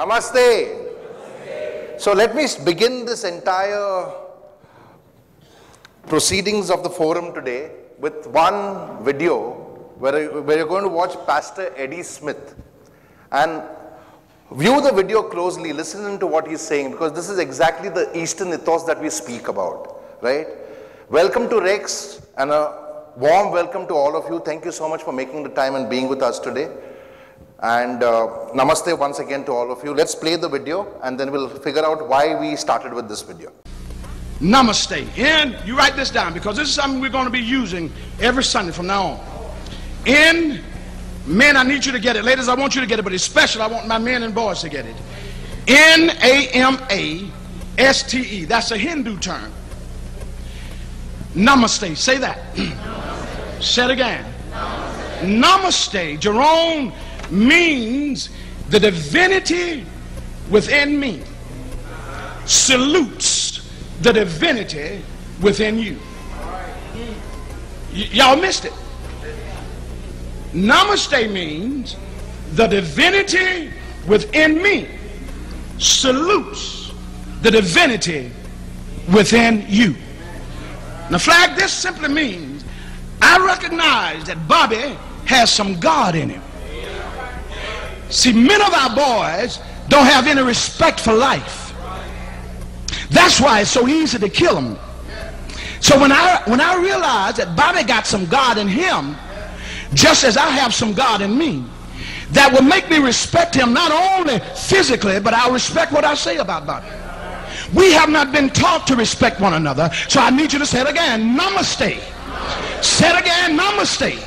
Namaste. So let me begin this entire proceedings of the forum today with one video where you're going to watch Pastor Eddie Smith and view the video closely, listen to what he's saying, because this is exactly the Eastern ethos that we speak about, right? Welcome to Rex and a warm welcome to all of you. Thank you so much for making the time and being with us today. And namaste once again to all of you. Let's play the video and then we'll figure out why we started with this video. Namaste. And you write this down because this is something we're going to be using every Sunday from now on. In men, I need you to get it. Ladies, I want you to get it, but especially I want my men and boys to get it. N-A-M-A-S-T-E. That's a Hindu term. Namaste. Say that. Namaste. Say it again. Namaste. Namaste, means the divinity within me salutes the divinity within you. Y'all missed it. Namaste means the divinity within me salutes the divinity within you. Now, flag, this simply means I recognize that Bobby has some God in him. See, many of our boys don't have any respect for life. That's why it's so easy to kill them. So when I realize that Bobby got some God in him, just as I have some God in me, that will make me respect him not only physically, but I'll respect what I say about Bobby. We have not been taught to respect one another, so I need you to say it again. Namaste. Say it again. Namaste.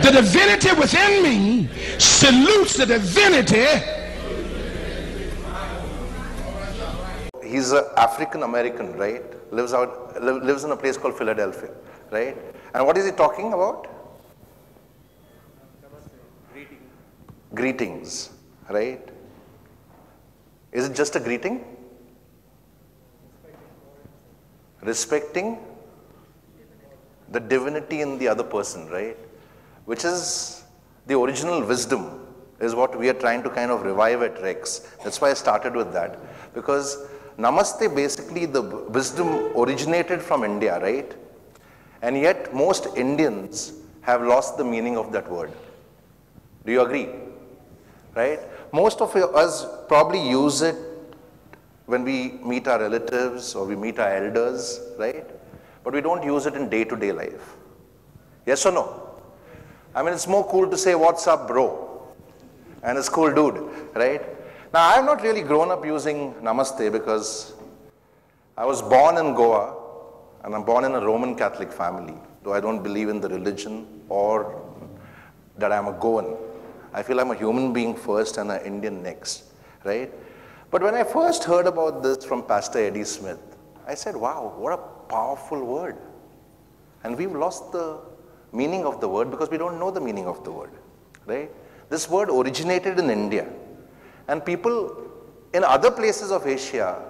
The divinity within me salutes the divinity. He's an African American, right? Lives in a place called Philadelphia, right? And what is he talking about? Greetings, right? Is it just a greeting? Respecting the divinity in the other person, right? Which is the original wisdom, is what we are trying to kind of revive at Rex. That's why I started with that. Because Namaste, basically the wisdom originated from India, right? And yet most Indians have lost the meaning of that word. Do you agree? Right? Most of us probably use it when we meet our relatives or we meet our elders, right? But we don't use it in day-to-day life. Yes or no? I mean, it's more cool to say, what's up, bro? And it's cool, dude, right? Now, I've not really grown up using Namaste because I was born in Goa and I'm born in a Roman Catholic family, though I don't believe in the religion or that I'm a Goan. I feel I'm a human being first and an Indian next, right? But when I first heard about this from Pastor Eddie Smith, I said, wow, what a powerful word. And we've lost the meaning of the word because we don't know the meaning of the word, right? This word originated in India. And people in other places of Asia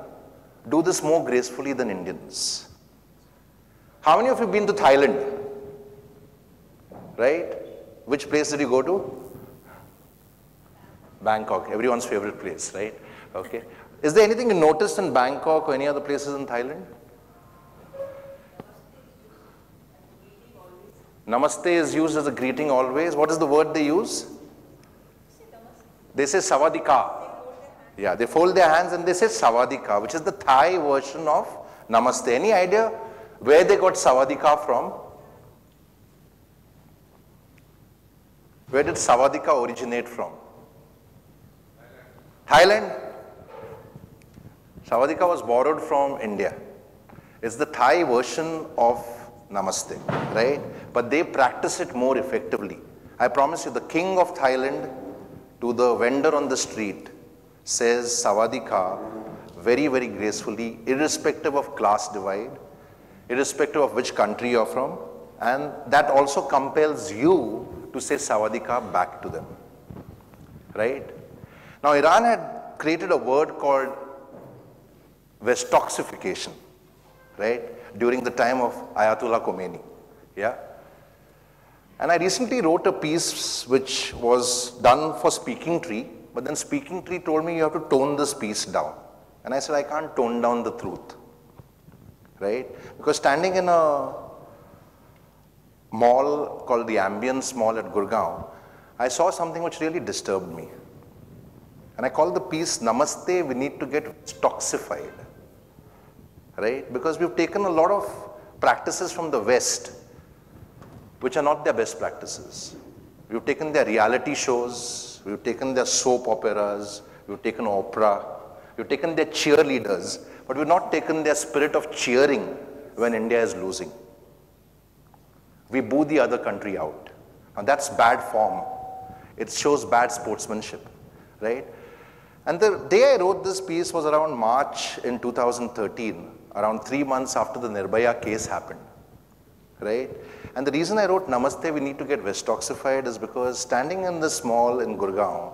do this more gracefully than Indians. How many of you have been to Thailand? Right? Which place did you go to? Bangkok, everyone's favorite place, right? Okay. Is there anything you noticed in Bangkok or any other places in Thailand? Namaste is used as a greeting always. What is the word they use? They say savadika. Yeah, they fold their hands and they say savadika, which is the Thai version of Namaste. Any idea where they got savadika from? Where did savadika originate from? Thailand. Savadika was borrowed from India. It's the Thai version of Namaste, right? But they practice it more effectively. I promise you, the king of Thailand to the vendor on the street says savadika very, very gracefully, irrespective of class divide, irrespective of which country you're from, and that also compels you to say savadika back to them, right? Now, Iran had created a word called Westoxification, right, during the time of Ayatollah Khomeini, yeah? And I recently wrote a piece which was done for Speaking Tree, but then Speaking Tree told me you have to tone this piece down. And I said, I can't tone down the truth, right? Because standing in a mall called the Ambience Mall at Gurgaon, I saw something which really disturbed me. And I called the piece, Namaste, we need to get toxified, right? Because we've taken a lot of practices from the West, which are not their best practices. We've taken their reality shows, we've taken their soap operas, we've taken opera, we've taken their cheerleaders, but we've not taken their spirit of cheering when India is losing. We boo the other country out. And that's bad form. It shows bad sportsmanship, right? And the day I wrote this piece was around March in 2013, around 3 months after the Nirbhaya case happened, right? And the reason I wrote Namaste, we need to get Westoxified is because standing in this mall in Gurgaon,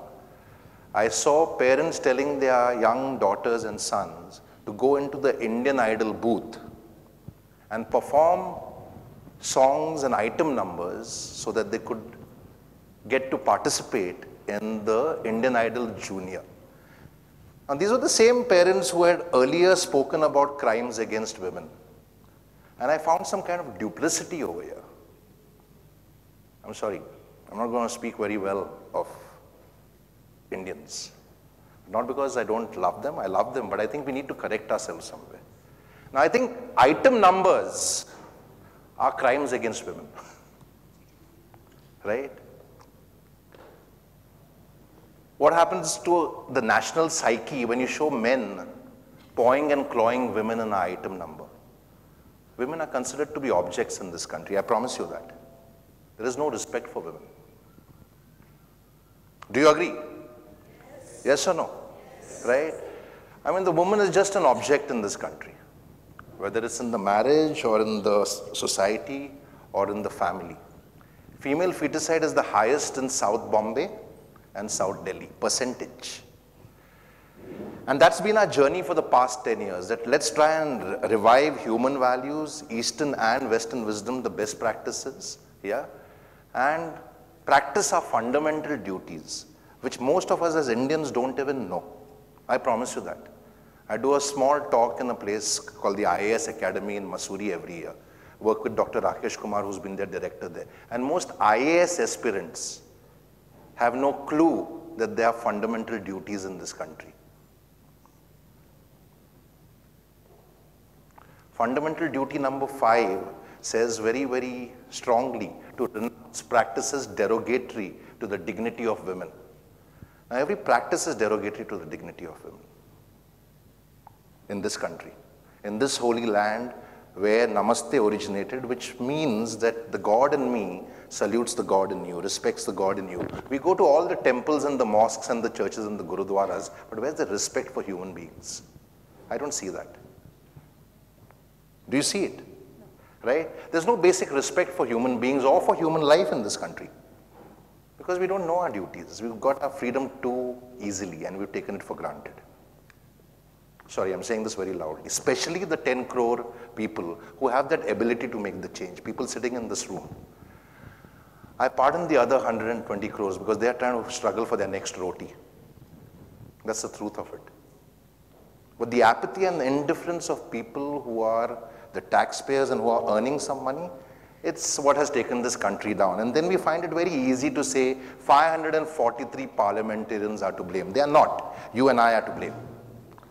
I saw parents telling their young daughters and sons to go into the Indian Idol booth and perform songs and item numbers so that they could get to participate in the Indian Idol Junior. And these were the same parents who had earlier spoken about crimes against women. And I found some kind of duplicity over here. I'm sorry, I'm not going to speak very well of Indians. Not because I don't love them, I love them, but I think we need to correct ourselves somewhere. Now I think item numbers are crimes against women, right? What happens to the national psyche when you show men pawing and clawing women in an item number? Women are considered to be objects in this country, I promise you that. There is no respect for women. Do you agree? Yes or no? Right? I mean, the woman is just an object in this country, whether it's in the marriage or in the society or in the family. Female feticide is the highest in South Bombay and South Delhi, percentage. And that's been our journey for the past 10 years, that let's try and revive human values, Eastern and Western wisdom, the best practices, yeah, and practice our fundamental duties, which most of us as Indians don't even know. I promise you that. I do a small talk in a place called the IAS Academy in Mussoorie every year. Work with Dr. Rakesh Kumar, who's been their director there. And most IAS aspirants have no clue that there are fundamental duties in this country. Fundamental duty number 5 says very, very strongly to renounce practices derogatory to the dignity of women. Now, every practice is derogatory to the dignity of women in this country, in this holy land where Namaste originated, which means that the God in me salutes the God in you, respects the God in you. We go to all the temples and the mosques and the churches and the gurudwaras, but where's the respect for human beings? I don't see that. Do you see it? Right? There's no basic respect for human beings or for human life in this country because we don't know our duties. We've got our freedom too easily and we've taken it for granted. Sorry, I'm saying this very loudly. Especially the 10 crore people who have that ability to make the change, people sitting in this room. I pardon the other 120 crores because they are trying to struggle for their next roti. That's the truth of it. But the apathy and the indifference of people who are the taxpayers and who are earning some money, it's what has taken this country down. And then we find it very easy to say 543 parliamentarians are to blame. They are not. You and I are to blame.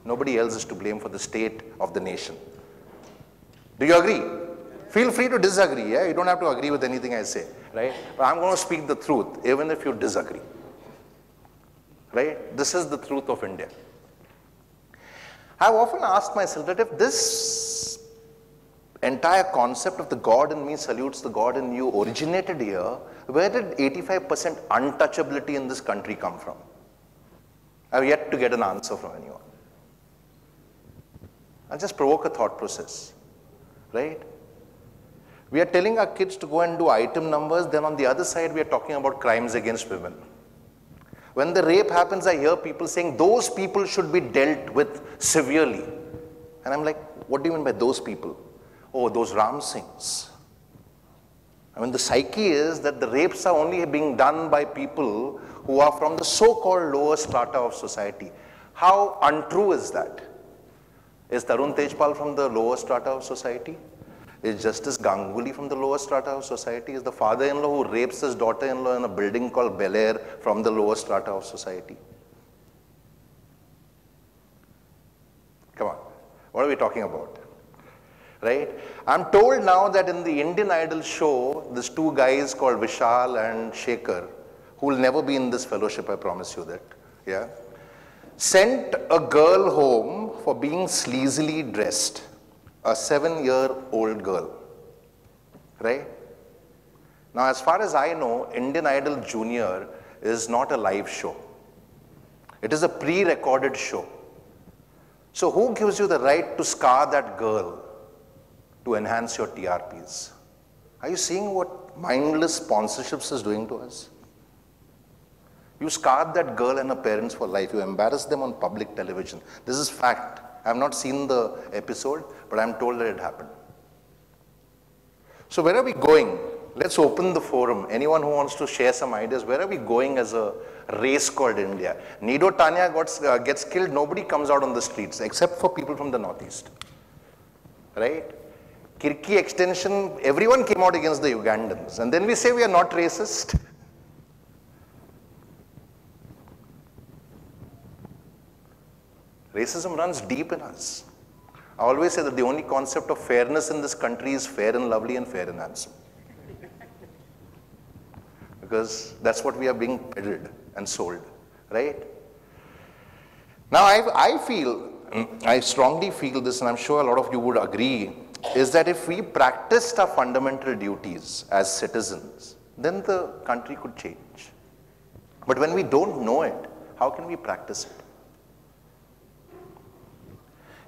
Nobody else is to blame for the state of the nation. Do you agree? Feel free to disagree. Yeah? You don't have to agree with anything I say, right? But I'm going to speak the truth, even if you disagree. Right? This is the truth of India. I've often asked myself that if this entire concept of the God in me salutes the God in you originated here, where did 85% untouchability in this country come from? I've yet to get an answer from anyone. I'll just provoke a thought process, right? We are telling our kids to go and do item numbers, then on the other side we are talking about crimes against women. When the rape happens, I hear people saying those people should be dealt with severely. And I'm like, what do you mean by those people? Oh, those Ram Singhs. I mean, the psyche is that the rapes are only being done by people who are from the so-called lower strata of society. How untrue is that? Is Tarun Tejpal from the lower strata of society? Is Justice Ganguly from the lower strata of society? Is the father-in-law who rapes his daughter-in-law in a building called Bel Air from the lower strata of society? Come on, what are we talking about? Right? I'm told now that in the Indian Idol show, these two guys called Vishal and Shekhar, who will never be in this fellowship, I promise you that, yeah, sent a girl home for being sleazily dressed, a 7-year-old girl, right? Now, as far as I know, Indian Idol Junior is not a live show. It is a pre-recorded show. So who gives you the right to scar that girl to enhance your TRPs? Are you seeing what mindless sponsorships is doing to us? You scarred that girl and her parents for life. You embarrassed them on public television. This is fact. I have not seen the episode, but I am told that it happened. So where are we going? Let's open the forum. Anyone who wants to share some ideas, where are we going as a race called India? Nido Tanya gets killed, nobody comes out on the streets, except for people from the Northeast. Right? Kirki extension, everyone came out against the Ugandans. And then we say we are not racist. Racism runs deep in us. I always say that the only concept of fairness in this country is fair and lovely and fair and handsome. Because that's what we are being peddled and sold, right? Now I strongly feel this, and I'm sure a lot of you would agree, is that if we practiced our fundamental duties as citizens, then the country could change. But when we don't know it, how can we practice it?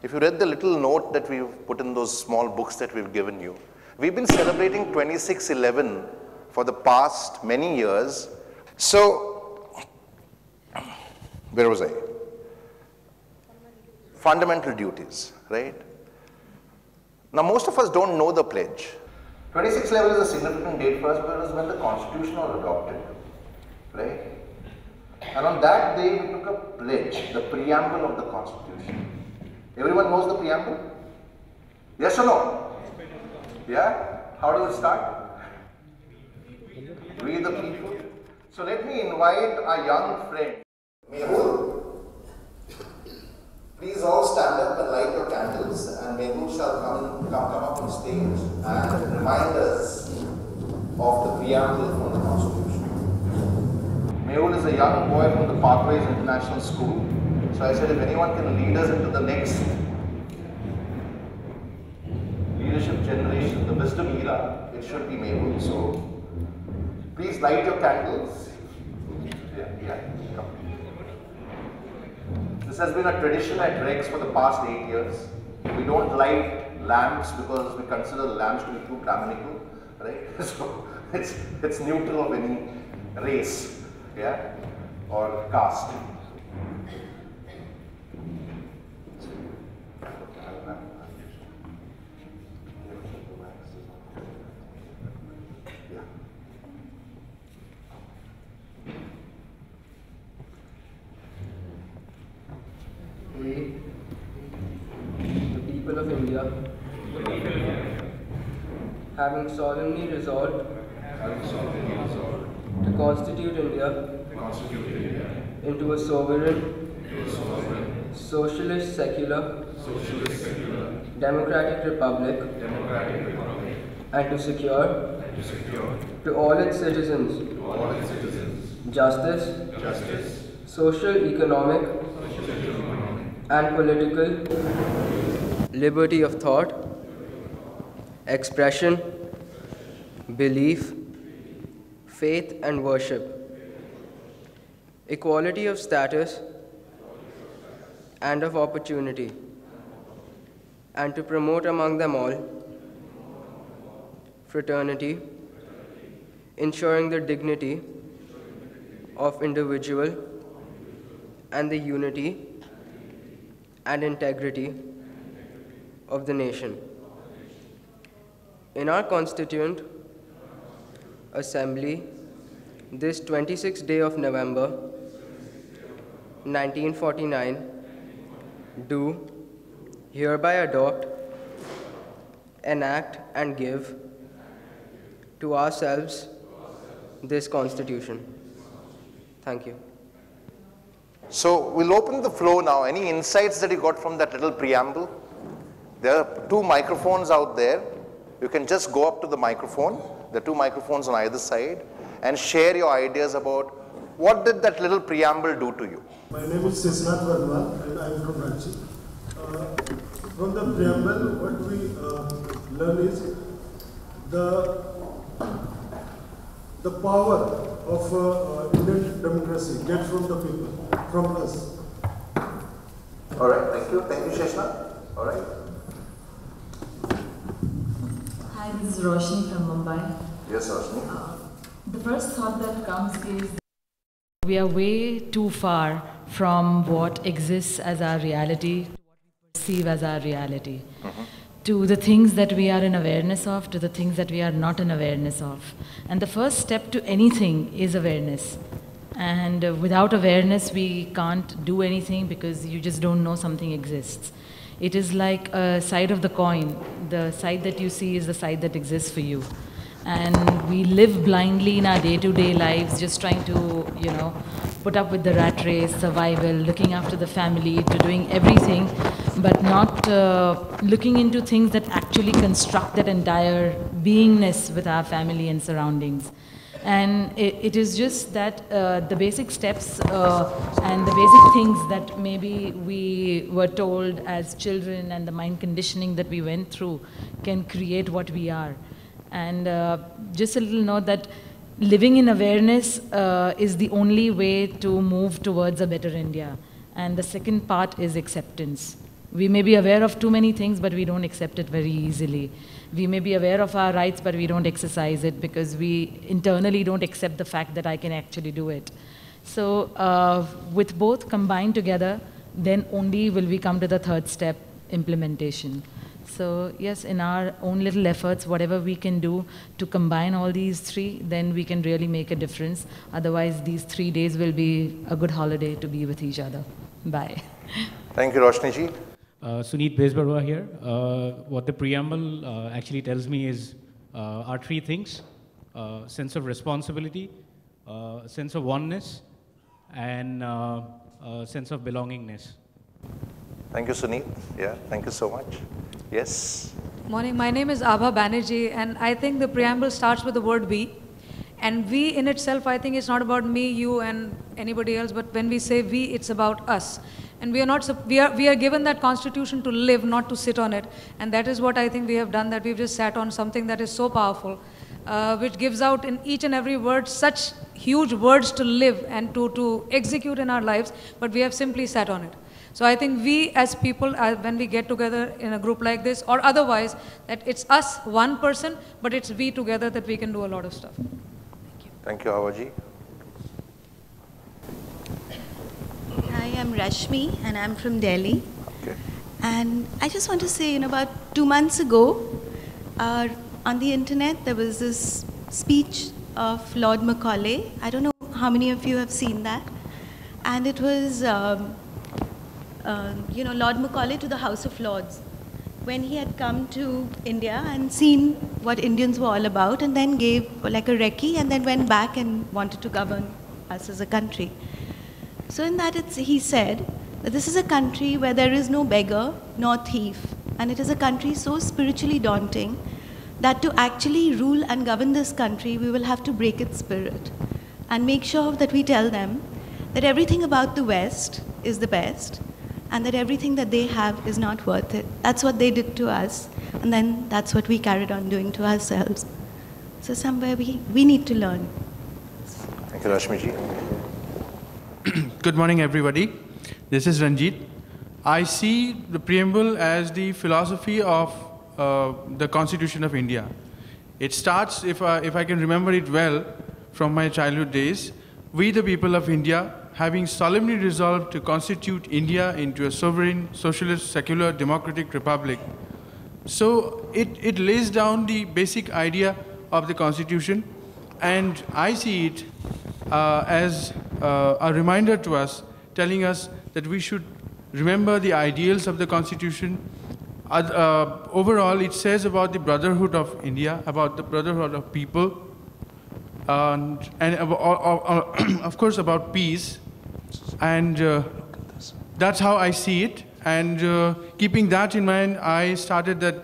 If you read the little note that we've put in those small books that we've given you, we've been celebrating 26/11 for the past many years. So, where was I? Fundamental duties, right? Now, most of us don't know the pledge. 26/11 is a significant date for us because it was when the Constitution was adopted, right? And on that day, we took a pledge, the preamble of the Constitution. Everyone knows the preamble? Yes or no? Yeah? How does it start? We the people. So let me invite our young friend. Mehul, please all stand up and light your candles, and Mehul shall come up on stage and remind us of the preamble from the Constitution. Mehul is a young boy from the Pathways International School. So I said, if anyone can lead us into the next leadership generation, the wisdom era, it should be Mehul. So please light your candles. Yeah, come. This has been a tradition at REX for the past 8 years. We don't light lamps because we consider lamps to be too Brahminical, right? So it's neutral of any race, yeah, or caste. We, the people of India, having solemnly resolved to constitute India into a sovereign, socialist, secular, democratic republic, and to secure to all its citizens justice, social, economic, and political liberty of thought, expression, belief, faith and worship, equality of status and of opportunity, and to promote among them all fraternity, ensuring the dignity of individual and the unity and integrity of the nation. In our constituent assembly this 26th day of November, 1949, do hereby adopt, enact, and give to ourselves this Constitution. Thank you. So we'll open the floor now. Any insights that you got from that little preamble? There are 2 microphones out there. You can just go up to the microphone. There are 2 microphones on either side and share your ideas about what did that little preamble do to you. My name is Sisnath Verma and I am from Ranchi. From the preamble, what we learn is the power of Indian democracy gets from the people, from us. All right, thank you. Thank you, Sheshnath. All right. Hi, this is Roshni from Mumbai. Yes, Roshni. The first thought that comes is we are way too far from what exists as our reality to what we perceive as our reality. To the things that we are in awareness of, to the things that we are not in awareness of. And the first step to anything is awareness. And without awareness, we can't do anything because you just don't know something exists. It is like a side of the coin. The side that you see is the side that exists for you. And we live blindly in our day-to-day lives, just trying to, put up with the rat race, survival, looking after the family, to doing everything, but not looking into things that actually construct that entire beingness with our family and surroundings. And it is just that the basic steps and the basic things that maybe we were told as children and the mind conditioning that we went through can create what we are. And just a little note that living in awareness is the only way to move towards a better India. And the second part is acceptance. We may be aware of too many things, but we don't accept it very easily. We may be aware of our rights, but we don't exercise it because we internally don't accept the fact that I can actually do it. So with both combined together, then only will we come to the third step, implementation. So yes, in our own little efforts, whatever we can do to combine all these 3, then we can really make a difference. Otherwise, these 3 days will be a good holiday to be with each other. Bye. Thank you, Roshni ji. Suneet Bezbarwa here. What the preamble actually tells me is are 3 things: sense of responsibility, sense of oneness, and sense of belongingness. Thank you, Suneet. Yeah, thank you so much. Yes. Morning. My name is Abha Banerjee, and I think the preamble starts with the word we. And we in itself, I think it's not about me, you, and anybody else, but when we say we, it's about us. And we are given that constitution to live, not to sit on it. And that is what I think we have done, that we've just sat on something that is so powerful, which gives out in each and every word such huge words to live and to execute in our lives, but we have simply sat on it. So I think we as people, when we get together in a group like this or otherwise, that it's us, one person, but it's we together that we can do a lot of stuff. Thank you. Thank you, Avaji. Hi, I'm Rashmi and I'm from Delhi. Okay. And I just want to say, about 2 months ago, on the internet, there was this speech of Lord Macaulay. I don't know how many of you have seen that. And it was, Lord Macaulay to the House of Lords, when he had come to India and seen what Indians were all about, and then gave like a recce, and then went back and wanted to govern us as a country. So in that he said that this is a country where there is no beggar nor thief, and it is a country so spiritually daunting that to actually rule and govern this country, we will have to break its spirit and make sure that we tell them that everything about the West is the best, and that everything that they have is not worth it. That's what they did to us, and then that's what we carried on doing to ourselves. So somewhere we need to learn. Thank you, Rashmiji. Good morning, everybody. This is Ranjit. I see the preamble as the philosophy of the Constitution of India. It starts, if I can remember it well, from my childhood days, we the people of India, having solemnly resolved to constitute India into a sovereign, socialist, secular, democratic republic. So it lays down the basic idea of the Constitution, and I see it as a reminder to us, telling us that we should remember the ideals of the Constitution. Overall, it says about the brotherhood of India, about the brotherhood of people, and of course about peace. And that's how I see it. And keeping that in mind, I started that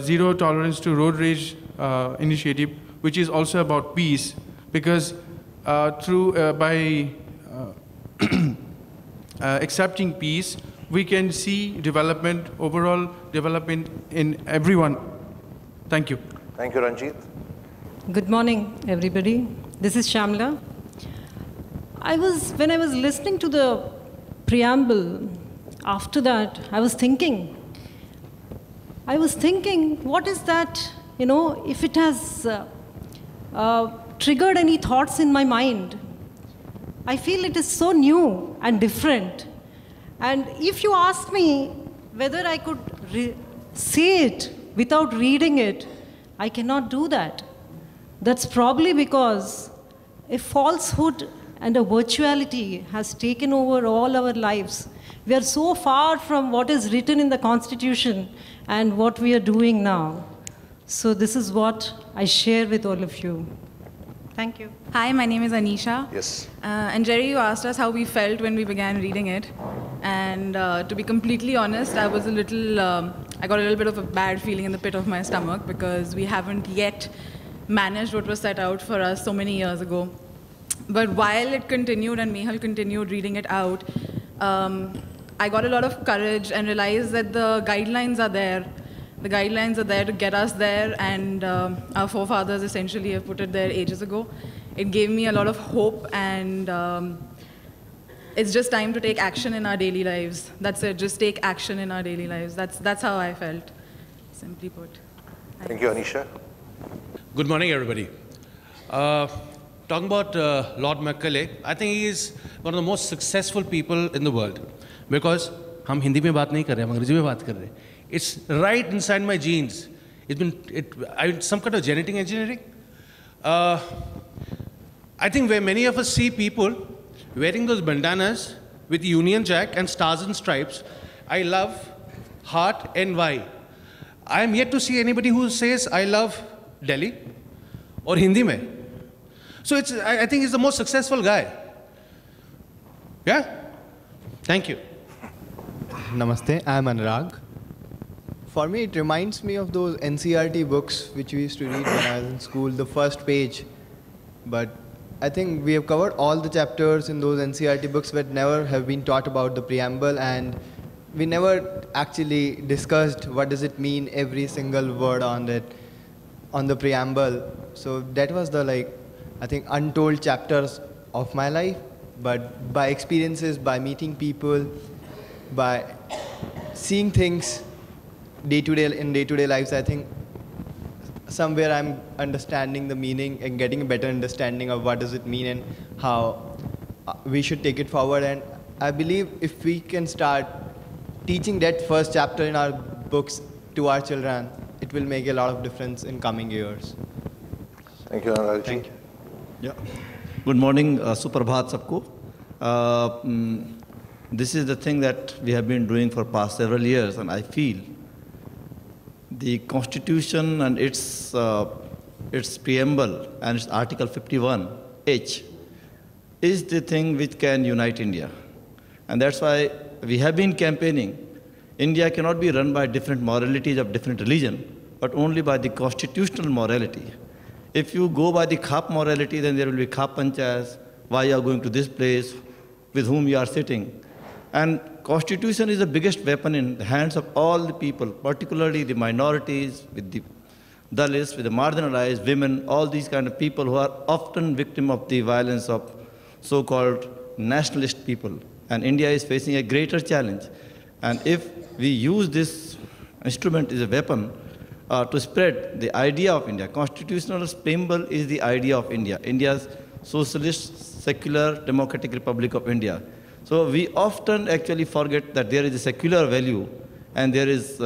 Zero Tolerance to Road Rage initiative, which is also about peace, because by accepting peace, we can see development, overall development in everyone. Thank you. Thank you, Ranjit. Good morning, everybody. This is Shamla. When I was listening to the preamble, after that, I was thinking, what is that, if it has triggered any thoughts in my mind. I feel it is so new and different. And if you ask me whether I could say it without reading it, I cannot do that. That's probably because a falsehood and a virtuality has taken over all our lives. We are so far from what is written in the Constitution and what we are doing now. So this is what I share with all of you. Thank you. Hi, my name is Anisha. Yes. And Jerry, you asked us how we felt when we began reading it. And to be completely honest, I was I got a little bit of a bad feeling in the pit of my stomach because we haven't yet managed what was set out for us so many years ago. But while it continued and Mehul continued reading it out, I got a lot of courage and realized that the guidelines are there. The guidelines are there to get us there, and our forefathers essentially have put it there ages ago. It gave me a lot of hope, and it's just time to take action in our daily lives. That's it, just take action in our daily lives. That's how I felt, simply put. Thank you, Anisha. Good morning, everybody. Talking about Lord Macaulay, I think he is one of the most successful people in the world because हम हिंदी में बात नहीं कर रहे हैं, हम अंग्रेजी में बात कर रहे हैं. It's right inside my genes. Some kind of genetic engineering. I think where many of us see people wearing those bandanas with Union Jack and stars and stripes, I love, heart and why. I am yet to see anybody who says I love Delhi or Hindi mein. So I think he's the most successful guy. Yeah? Thank you. Namaste, I am Anurag. For me, it reminds me of those NCERT books which we used to read when I was in school, the first page. But I think we have covered all the chapters in those NCERT books but never have been taught about the preamble, and we never actually discussed what does it mean, every single word on the preamble. So that was the I think untold chapters of my life, but by experiences, by meeting people, by seeing things day-to-day lives, I think somewhere I'm understanding the meaning and getting a better understanding of what does it mean and how we should take it forward. And I believe if we can start teaching that first chapter in our books to our children, it will make a lot of difference in coming years. Thank you, Anurag. Thank you. Yeah. Good morning, Suprabhat sabko. This is the thing that we have been doing for past several years, and I feel the Constitution and its preamble and its Article 51H is the thing which can unite India. And that's why we have been campaigning. India cannot be run by different moralities of different religion, but only by the constitutional morality. If you go by the Khap morality, then there will be Khap panchayats, why you are going to this place, with whom you are sitting. And Constitution is the biggest weapon in the hands of all the people, particularly the minorities, with the Dalits, with the marginalized women, all these kind of people who are often victim of the violence of so-called nationalist people. And India is facing a greater challenge. And if we use this instrument as a weapon to spread the idea of India, constitutional preamble is the idea of India, India's socialist, secular, democratic Republic of India. So we often actually forget that there is a secular value and there is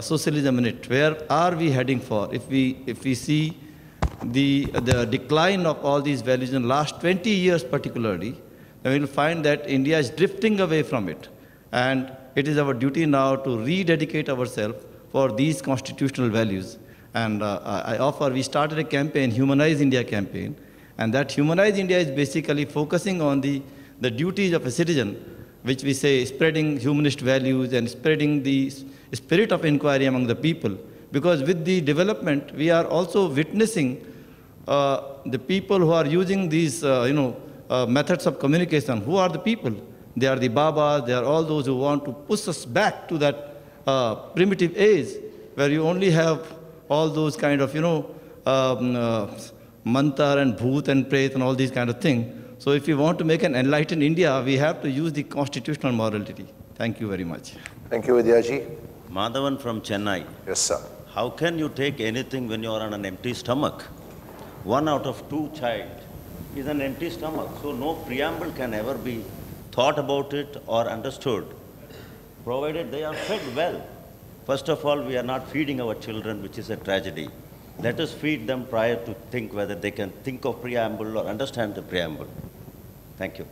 socialism in it. Where are we heading for? If we see the decline of all these values in the last 20 years particularly, then we will find that India is drifting away from it. And it is our duty now to rededicate ourselves for these constitutional values. And we started a campaign, Humanize India campaign, and that Humanize India is basically focusing on the duties of a citizen, which we say spreading humanist values and spreading the spirit of inquiry among the people. Because with the development, we are also witnessing the people who are using these methods of communication. Who are the people? They are the Babas, they are all those who want to push us back to that primitive age where you only have all those kind of, mantar and bhoot and pret and all these kind of things. So if you want to make an enlightened India, we have to use the constitutional morality. Thank you very much. Thank you, Vidyaji. Madhavan from Chennai. Yes, sir. How can you take anything when you are on an empty stomach? 1 out of 2 child is an empty stomach. So no preamble can ever be thought about it or understood, provided they are fed well. First of all, we are not feeding our children, which is a tragedy. Let us feed them prior to think whether they can think of preamble or understand the preamble. Thank you.